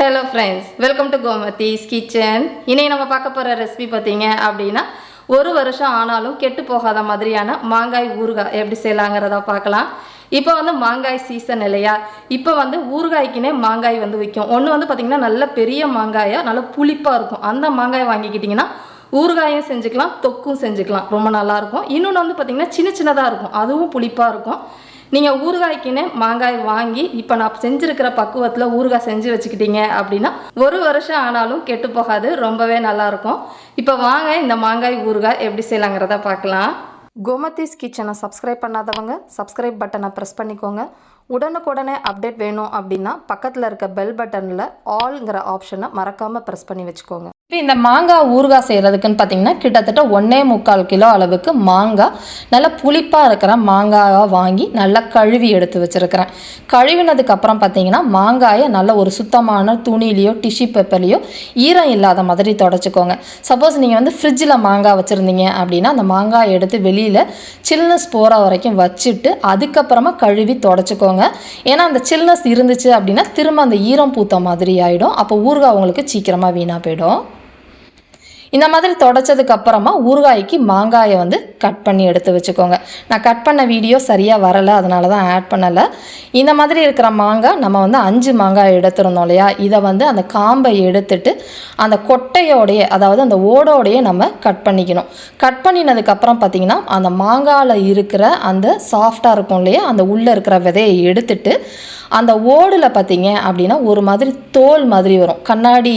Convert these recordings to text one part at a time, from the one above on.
Hello friends, welcome to Gomathi's kitchen. இன்னைக்கு நம்ம பார்க்க போற ரெசிபி பாத்தீங்க அப்படினா ஒரு வருஷம் ஆனாலும் கெட்டு போகாத மாதிரியான மாங்காய் ஊறுகாய் எப்படி செய்யலாம்ங்கறத பார்க்கலாம். இப்போ வந்து மாங்காய் சீசன் இல்லையா? இப்போ வந்து ஊறுகாய்க்குனே மாங்காய் வந்து விக்கும். ஒன்னு வந்து பாத்தீங்கன்னா நல்ல பெரிய மாங்காயா நல்ல புளிப்பா இருக்கும். அந்த மாங்காய் வாங்கிக்கிட்டீங்கன்னா ஊறுகாயும் செஞ்சுக்கலாம், தொக்கும் செஞ்சுக்கலாம். ரொம்ப நல்லா இருக்கும். இன்னொன்னு வந்து பாத்தீங்கன்னா சின்ன சின்னதா இருக்கும். அதுவும் புளிப்பா இருக்கும். நீங்கள் ஊறுகாய்க்குன்னு மாங்காய் வாங்கி இப்போ நான் செஞ்சுருக்கிற பக்குவத்தில் ஊறுகாய் செஞ்சு வச்சுக்கிட்டீங்க அப்படின்னா ஒரு வருஷம் ஆனாலும் கெட்டு போகாது, ரொம்பவே நல்லாயிருக்கும். இப்போ வாங்க இந்த மாங்காய் ஊறுகாய் எப்படி செய்யலாங்கிறத பார்க்கலாம். கோமதிஸ் கிச்சனை சப்ஸ்கிரைப் பண்ணாதவங்க சப்ஸ்கிரைப் பட்டனை ப்ரெஸ் பண்ணிக்கோங்க. உடனுக்குடனே அப்டேட் வேணும் அப்படின்னா பக்கத்தில் இருக்க பெல் பட்டனில் ஆல்ங்கிற ஆப்ஷனை மறக்காமல் ப்ரெஸ் பண்ணி வச்சுக்கோங்க. இப்போ இந்த மாங்காய் ஊறுகாய் செய்கிறதுக்குன்னு பார்த்தீங்கன்னா கிட்டத்தட்ட 1.25 கிலோ அளவுக்கு மாங்காய் நல்லா புளிப்பாக இருக்கிற மாங்காயை வாங்கி நல்லா கழுவி எடுத்து வச்சுருக்கிறேன். கழுவினதுக்கப்புறம் பார்த்தீங்கன்னா மாங்காயை நல்ல ஒரு சுத்தமான துணிலையோ டிஷ்யூ பேப்பர்லையோ ஈரம் இல்லாத மாதிரி தொடச்சிக்கோங்க. சப்போஸ் நீங்கள் வந்து ஃப்ரிட்ஜில் மாங்காய் வச்சுருந்தீங்க அப்படின்னா அந்த மாங்காயை எடுத்து வெளியில் சில்னஸ் போகிற வரைக்கும் வச்சுட்டு அதுக்கப்புறமா கழுவி தொடச்சிக்கோங்க. ஏன்னா அந்த சில்னஸ் இருந்துச்சு அப்படின்னா திரும்ப அந்த ஈரம் பூத்த மாதிரி ஆகிடும். அப்போ ஊறுகாய் உங்களுக்கு சீக்கிரமாக வீணாக போயிடும். இந்த மாதிரி தொடச்சதுக்கு அப்புறமா ஊறுகாய்க்கு மாங்காயை வந்து கட் பண்ணி எடுத்து வச்சுக்கோங்க. நான் கட் பண்ண வீடியோ சரியாக வரலை, அதனால தான் ஆட் பண்ணலை. இந்த மாதிரி இருக்கிற மாங்காய் நம்ம வந்து 5 மாங்காய் எடுத்துருந்தோம் இல்லையா, இதை வந்து அந்த காம்பை எடுத்துட்டு அந்த கொட்டையோடைய அதாவது அந்த ஓடோடையே நம்ம கட் பண்ணிக்கணும். கட் பண்ணினதுக்கப்புறம் பார்த்திங்கன்னா அந்த மாங்காயில் இருக்கிற அந்த சாஃப்டாக இருக்கும் இல்லையா, அந்த உள்ளே இருக்கிற விதையை எடுத்துட்டு அந்த ஓடில் பார்த்திங்க அப்படின்னா ஒரு மாதிரி தோல் மாதிரி வரும், கண்ணாடி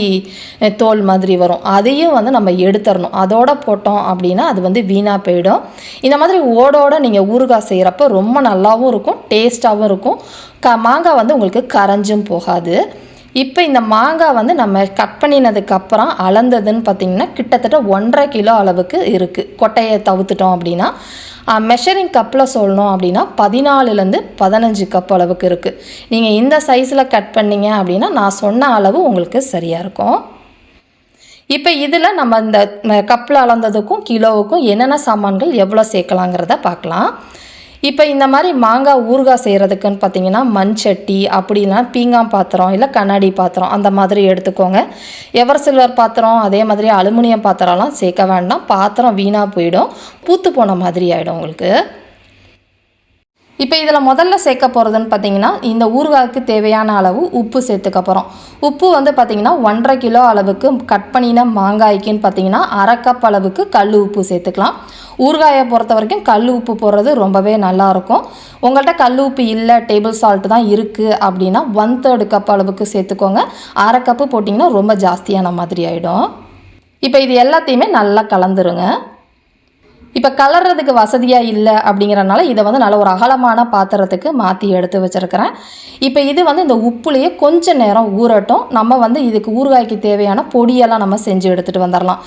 தோல் மாதிரி வரும். அதையும் வந்து நம்ம எடுத்துடணும். அதோட போட்டோம் அப்படின்னா அது வந்து வீணாக போயிடும். இந்த மாதிரி ஓடோட நீங்கள் ஊறுகாய் செய்கிறப்ப ரொம்ப நல்லாவும் இருக்கும், டேஸ்ட்டாகவும் இருக்கும். மாங்காய் வந்து உங்களுக்கு கரைஞ்சும் போகாது. இப்போ இந்த மாங்காய் வந்து நம்ம கட் பண்ணினதுக்கப்புறம் அளந்ததுன்னு பார்த்திங்கன்னா கிட்டத்தட்ட 1.5 கிலோ அளவுக்கு இருக்குது. கொட்டையை தவிர்த்துட்டோம் அப்படின்னா மெஷரிங் கப்பில் சொல்லணும் அப்படின்னா 14லேருந்து 15 கப் அளவுக்கு இருக்குது. நீங்கள் இந்த சைஸில் கட் பண்ணிங்க அப்படின்னா நான் சொன்ன அளவு உங்களுக்கு சரியாக இருக்கும். இப்போ இதில் நம்ம இந்த கப்பில் அளந்ததுக்கும் கிலோவுக்கும் என்னென்ன சாமான்கள் எவ்வளோ சேர்க்கலாங்கிறத பார்க்கலாம். இப்போ இந்த மாதிரி மாங்காய் ஊறுகாய் செய்கிறதுக்குன்னு பார்த்தீங்கன்னா மண்சட்டி அப்படின்னா பீங்கான் பாத்திரம் இல்லை கண்ணாடி பாத்திரம் அந்த மாதிரி எடுத்துக்கோங்க. எவர் சில்வர் பாத்திரம் அதே மாதிரி அலுமினியம் பாத்திரம்லாம் சேர்க்க வேண்டாம். பாத்திரம் வீணாக போயிடும், பூத்து போன மாதிரி ஆகிடும் உங்களுக்கு. இப்போ இதில் முதல்ல சேர்க்க போகிறதுன்னு பார்த்தீங்கன்னா இந்த ஊறுகாய்க்கு தேவையான அளவு உப்பு சேர்த்துக்க போகிறோம். உப்பு வந்து பார்த்திங்கன்னா 1.5 கிலோ அளவுக்கு கட் பண்ணின மாங்காய்க்குன்னு பார்த்தீங்கன்னா 1/2 கப் அளவுக்கு கல் உப்பு சேர்த்துக்கலாம். ஊறுகாயை பொறுத்த வரைக்கும் கல் உப்பு போடுறது ரொம்பவே நல்லாயிருக்கும். உங்கள்கிட்ட கல் உப்பு இல்லை, டேபிள் சால்ட் தான் இருக்குது அப்படின்னா 1/3 கப் அளவுக்கு சேர்த்துக்கோங்க. 1/2 கப்பு போட்டிங்கன்னா ரொம்ப ஜாஸ்தியான மாதிரி ஆகிடும். இப்போ இது எல்லாத்தையுமே நல்லா கலந்துருங்க. இப்போ கலர்றதுக்கு வசதியாக இல்லை அப்படிங்கிறனால இதை வந்து நல்ல ஒரு அகலமான பாத்திரத்துக்கு மாற்றி எடுத்து வச்சுருக்கிறேன். இப்போ இது வந்து இந்த உப்புலேயே கொஞ்சம் நேரம் ஊறட்டும். நம்ம வந்து இதுக்கு ஊறுகாய்க்கு தேவையான பொடியெல்லாம் நம்ம செஞ்சு எடுத்துகிட்டு வந்துடலாம்.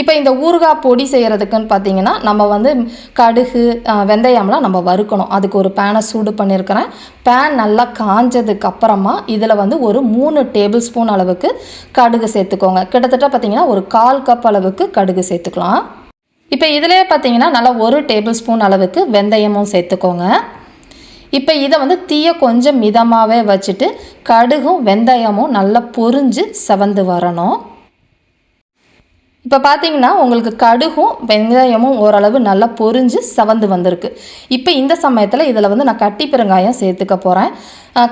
இப்போ இந்த ஊறுகாய் பொடி செய்கிறதுக்குன்னு பார்த்தீங்கன்னா நம்ம வந்து கடுகு வெந்தயம்லாம் நம்ம வறுக்கணும். அதுக்கு ஒரு பேனை சூடு பண்ணியிருக்கிறேன். பேன் நல்லா காஞ்சதுக்கு அப்புறமா இதில் வந்து ஒரு 3 டேபிள் ஸ்பூன் அளவுக்கு கடுகு சேர்த்துக்கோங்க. கிட்டத்தட்ட பார்த்தீங்கன்னா ஒரு 1/4 கப் அளவுக்கு கடுகு சேர்த்துக்கலாம். இப்போ இதிலே பார்த்தீங்கன்னா நல்லா 1 டேபிள் ஸ்பூன் அளவுக்கு வெந்தயமும் சேர்த்துக்கோங்க. இப்போ இதை வந்து தீயை கொஞ்சம் மிதமாகவே வச்சுட்டு கடுகும் வெந்தயமும் நல்லா பொரிஞ்சு செவந்து வரணும். இப்போ பார்த்தீங்கன்னா உங்களுக்கு கடுகும் வெங்காயமும் ஓரளவு நல்லா பொரிஞ்சு செவந்து வந்திருக்கு. இப்போ இந்த சமயத்தில் இதில் வந்து நான் கட்டி பெருங்காயம் சேர்த்துக்க போகிறேன்.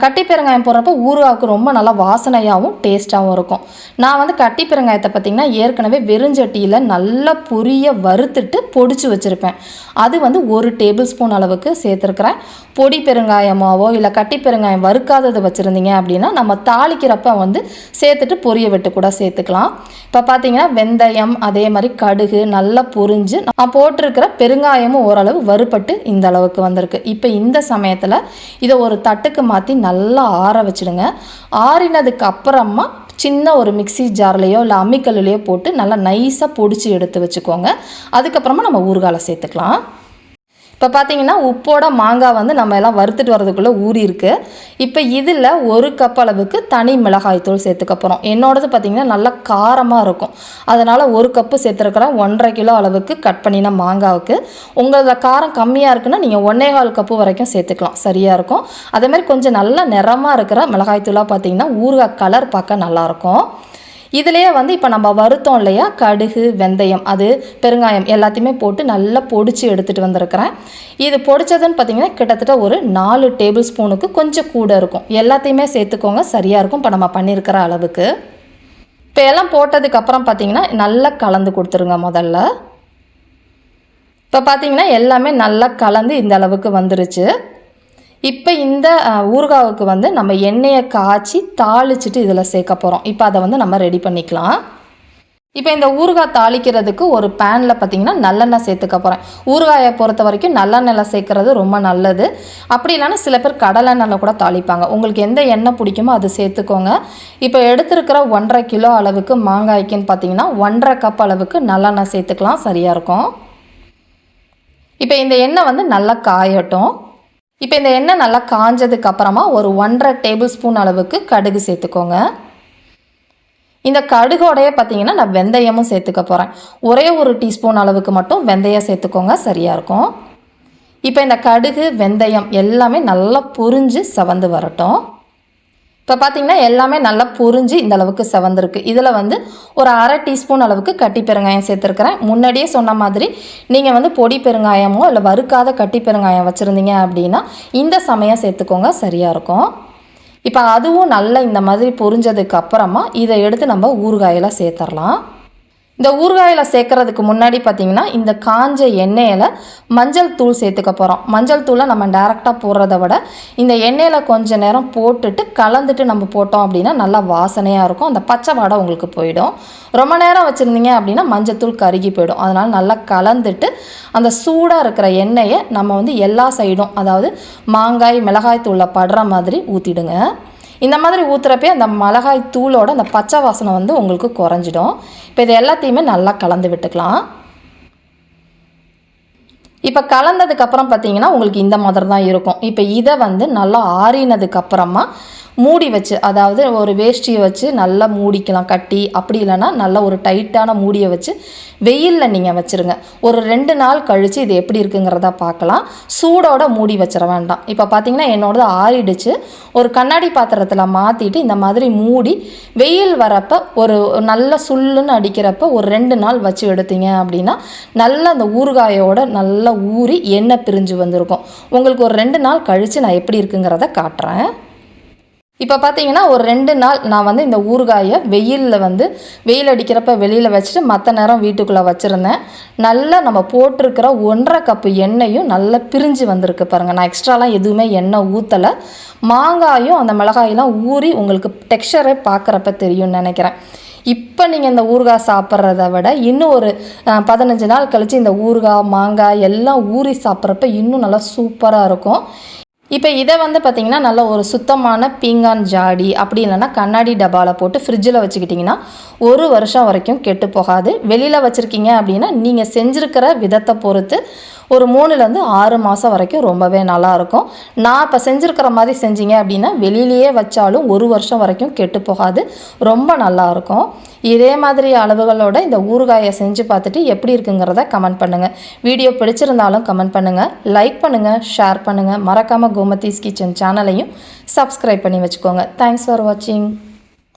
கட்டி பெருங்காயம் போடுறப்போ ஊறுகாய்க்கு ரொம்ப நல்லா வாசனையாகவும் டேஸ்ட்டாகவும் இருக்கும். நான் வந்து கட்டி பெருங்காயத்தை பார்த்திங்கன்னா ஏற்கனவே வெறுஞ்சட்டியில் நல்லா பொரிய வறுத்துட்டு பொடிச்சு வச்சுருப்பேன். அது வந்து 1 டேபிள் ஸ்பூன் அளவுக்கு சேர்த்துருக்குறேன். பொடி பெருங்காயமாவோ இல்லை கட்டி பெருங்காயம் வறுக்காதது வச்சுருந்தீங்க அப்படின்னா நம்ம தாளிக்கிறப்ப வந்து சேர்த்துட்டு பொரிய விட்டு கூட சேர்த்துக்கலாம். இப்போ பார்த்தீங்கன்னா வெந்தயம் அதே மாதிரி கடுகு நல்லா பொரிஞ்சு நான் போட்டிருக்கிற பெருங்காயமும் ஓரளவு வறுபட்டு இந்த அளவுக்கு வந்திருக்கு. இப்போ இந்த சமயத்தில் இதை ஒரு தட்டுக்கு மாற்றி நல்லா ஆற வச்சுடுங்க. ஆறினதுக்கு அப்புறமா சின்ன ஒரு மிக்சி ஜார்லேயோ இல்லை அம்மிக்கல்லையோ போட்டு நல்லா நைஸாக பொடிச்சு எடுத்து வச்சுக்கோங்க. அதுக்கப்புறமா நம்ம ஊறுகாயில் சேர்த்துக்கலாம். இப்போ பார்த்தீங்கன்னா உப்போட மாங்காய் வந்து நம்ம எல்லாம் வறுத்துட்டு வரதுக்குள்ளே ஊறி இருக்கு. இப்போ இதில் 1 கப் அளவுக்கு தனி மிளகாய் தூள் சேர்த்துக்க போகிறோம். என்னோடது பார்த்தீங்கன்னா நல்லா காரமாக இருக்கும், அதனால் 1 கப்பு சேர்த்துருக்கிறேன். 1.5 கிலோ அளவுக்கு கட் பண்ணின மாங்காவுக்கு. உங்களோட காரம் கம்மியாக இருக்குன்னா நீங்கள் 1.25 கப்பு வரைக்கும் சேர்த்துக்கலாம், சரியாக இருக்கும். அதேமாதிரி கொஞ்சம் நல்லா நிறமாக இருக்கிற மிளகாய் தூளாக பார்த்தீங்கன்னா ஊறுகாய் கலர் பார்க்க நல்லாயிருக்கும். இதிலேயே வந்து இப்போ நம்ம வறுத்தோம் இல்லையா, கடுகு, வெந்தயம், அது பெருங்காயம் எல்லாத்தையுமே போட்டு நல்லா பொடிச்சு எடுத்துகிட்டு வந்திருக்கிறேன். இது பொடிச்சதுன்னு பார்த்தீங்கன்னா கிட்டத்தட்ட ஒரு 4 டேபிள் ஸ்பூனுக்கு கொஞ்சம் கூட இருக்கும். எல்லாத்தையுமே சேர்த்துக்கோங்க, சரியாக இருக்கும் இப்போ நம்ம பண்ணியிருக்கிற அளவுக்கு. இப்போ எல்லாம் போட்டதுக்கப்புறம் பார்த்தீங்கன்னா நல்லா கலந்து கொடுத்துருங்க முதல்ல. இப்போ பார்த்தீங்கன்னா எல்லாமே நல்லா கலந்து இந்த அளவுக்கு வந்துருச்சு. இப்போ இந்த ஊறுகாவுக்கு வந்து நம்ம எண்ணெயை காய்ச்சி தாளிச்சிட்டு இதில் சேர்க்க போகிறோம். இப்போ அதை வந்து நம்ம ரெடி பண்ணிக்கலாம். இப்போ இந்த ஊறுகாய் தாளிக்கிறதுக்கு ஒரு பேனில் பார்த்தீங்கன்னா நல்லெண்ணெய் சேர்த்துக்க போகிறேன். ஊறுகாயை பொறுத்த வரைக்கும் நல்லெண்ணெயில் சேர்க்குறது ரொம்ப நல்லது. அப்படி இல்லைன்னா சில பேர் கடலெண்ணெயில் கூட தாளிப்பாங்க. உங்களுக்கு எந்த எண்ணெய் பிடிக்குமோ அது சேர்த்துக்கோங்க. இப்போ எடுத்துருக்கிற 1.5 கிலோ அளவுக்கு மாங்காய்க்குன்னு பார்த்தீங்கன்னா 1.5 கப் அளவுக்கு நல்லெண்ணெய் சேர்த்துக்கலாம், சரியாக இருக்கும். இப்போ இந்த எண்ணெய் வந்து நல்லா காயட்டும். இப்போ இந்த எண்ணெய் நல்லா காஞ்சதுக்கு அப்புறமா ஒரு 1.5 டேபிள் ஸ்பூன் அளவுக்கு கடுகு சேர்த்துக்கோங்க. இந்த கடுகோடையே பார்த்தீங்கன்னா நான் வெந்தயமும் சேர்த்துக்க போகிறேன். ஒரே ஒரு டீஸ்பூன் அளவுக்கு மட்டும் வெந்தயம் சேர்த்துக்கோங்க, சரியாக இருக்கும். இப்போ இந்த கடுகு, வெந்தயம் எல்லாமே நல்லா பொரிஞ்சு செவந்து வரட்டும். இப்போ பார்த்தீங்கன்னா எல்லாமே நல்லா பொரிஞ்சு இந்த அளவுக்கு செவந்திருக்கு. இதில் வந்து ஒரு 1/2 டீஸ்பூன் அளவுக்கு கட்டி பெருங்காயம் சேர்த்துருக்கிறேன். முன்னாடியே சொன்ன மாதிரி நீங்கள் வந்து பொடி பெருங்காயமோ இல்லை வறுக்காத கட்டி பெருங்காயம் வச்சுருந்தீங்க அப்படின்னா இந்த சமயம் சேர்த்துக்கோங்க, சரியாக இருக்கும். இப்போ அதுவும் நல்லா இந்த மாதிரி பொரிஞ்சதுக்கு அப்புறமா இதை எடுத்து நம்ம ஊறுகாயில் சேர்த்துடலாம். இந்த ஊறுகாயில் சேர்க்குறதுக்கு முன்னாடி பார்த்திங்கன்னா இந்த காஞ்ச எண்ணெயில் மஞ்சள் தூள் சேர்த்துக்க போகிறோம். மஞ்சள் தூளை நம்ம டேரெக்டாக போடுறத விட இந்த எண்ணெயில் கொஞ்சம் நேரம் போட்டுட்டு கலந்துட்டு நம்ம போட்டோம் அப்படின்னா நல்லா வாசனையாக இருக்கும். அந்த பச்சை வாடை உங்களுக்கு போயிடும். ரொம்ப நேரம் வச்சுருந்தீங்க அப்படின்னா மஞ்சள் தூள் கருகி போயிடும். அதனால் நல்லா கலந்துட்டு அந்த சூடாக இருக்கிற எண்ணெயை நம்ம வந்து எல்லா சைடும், அதாவது மாங்காய் மிளகாய் தூளில் படுற மாதிரி ஊற்றிடுங்க. இந்த மாதிரி ஊற்றுறப்பே அந்த மிளகாய் தூளோட அந்த பச்சை வாசனை வந்து உங்களுக்கு குறைஞ்சிடும். இப்போ இது எல்லாத்தையுமே நல்லா கலந்து விட்டுக்கலாம். இப்போ கலந்ததுக்கப்புறம் பார்த்தீங்கன்னா உங்களுக்கு இந்த மாதிரி தான் இருக்கும். இப்போ இதை வந்து நல்லா ஆறினதுக்கப்புறமா மூடி வச்சு, அதாவது ஒரு வேஷ்டியை வச்சு நல்லா மூடிக்கலாம் கட்டி, அப்படி இல்லைன்னா நல்லா ஒரு டைட்டான மூடியை வச்சு வெயிலில் நீங்கள் வச்சுருங்க. ஒரு 2 நாள் கழித்து இது எப்படி இருக்குங்கிறத பார்க்கலாம். சூடோட மூடி வச்சிட வேண்டாம். இப்போ பார்த்தீங்கன்னா என்னோடது ஆறிடுச்சு. ஒரு கண்ணாடி பாத்திரத்தில் மாற்றிட்டு இந்த மாதிரி மூடி வெயில் வரப்போ ஒரு நல்ல சுள்ளுன்னு அடிக்கிறப்ப ஒரு 2 நாள் வச்சு எடுத்தீங்க அப்படின்னா நல்லா அந்த ஊறுகாயோட நல்லா ஊறி எண்ணெய் பிரிஞ்சு வந்திருக்கும். உங்களுக்கு ஒரு 2 நாள் கழித்து நான் எப்படி இருக்குங்கிறத காட்டுறேன். இப்போ பார்த்தீங்கன்னா ஒரு 2 நாள் நான் வந்து இந்த ஊறுகாயை வெயிலில் வந்து வெயில் அடிக்கிறப்ப வெளியில் வச்சுட்டு மற்ற நேரம் வீட்டுக்குள்ளே வச்சுருந்தேன். நல்லா நம்ம போட்டிருக்கிற 1.5 கப்பு எண்ணெயும் நல்லா பிரிஞ்சு வந்திருக்கு பாருங்கள். நான் எக்ஸ்ட்ராலாம் எதுவுமே எண்ணெய் ஊற்றலை. மாங்காயும் அந்த மிளகாயெல்லாம் ஊறி உங்களுக்கு டெக்ஸ்சரே பார்க்குறப்ப தெரியும்னு நினைக்கிறேன். இப்போ நீங்கள் இந்த ஊறுகாய் சாப்பிட்றத விட இன்னும் ஒரு 15 நாள் கழித்து இந்த ஊறுகாய் மாங்காய் எல்லாம் ஊறி சாப்பிட்றப்ப இன்னும் நல்லா சூப்பராக இருக்கும். இப்போ இதை வந்து பார்த்திங்கன்னா நல்ல ஒரு சுத்தமான பீங்கான் ஜாடி அப்படி இல்லைன்னா கண்ணாடி டப்பாவில் போட்டு ஃப்ரிட்ஜில் வச்சுக்கிட்டிங்கன்னா 1 வருஷம் வரைக்கும் கெட்டு போகாது. வெளியில் வச்சுருக்கீங்க அப்படின்னா நீங்கள் செஞ்சுருக்கிற விதத்தை பொறுத்து ஒரு 3லேருந்து 6 மாதம் வரைக்கும் ரொம்பவே நல்லாயிருக்கும். நான் இப்போ செஞ்சுருக்கிற மாதிரி செஞ்சீங்க அப்படின்னா வெளியிலேயே வச்சாலும் 1 வருஷம் வரைக்கும் கெட்டு போகாது, ரொம்ப நல்லாயிருக்கும். இதே மாதிரி அளவுகளோட இந்த ஊறுகாயை செஞ்சு பார்த்துட்டு எப்படி இருக்குங்கிறத கமெண்ட் பண்ணுங்கள். வீடியோ பிடிச்சிருந்தாலும் கமெண்ட் பண்ணுங்கள், லைக் பண்ணுங்கள், ஷேர் பண்ணுங்கள். மறக்காமல் கோமதிஸ் கிச்சன் சேனலையும் சப்ஸ்கிரைப் பண்ணி வச்சுக்கோங்க. தேங்க்ஸ் ஃபார் வாட்சிங்.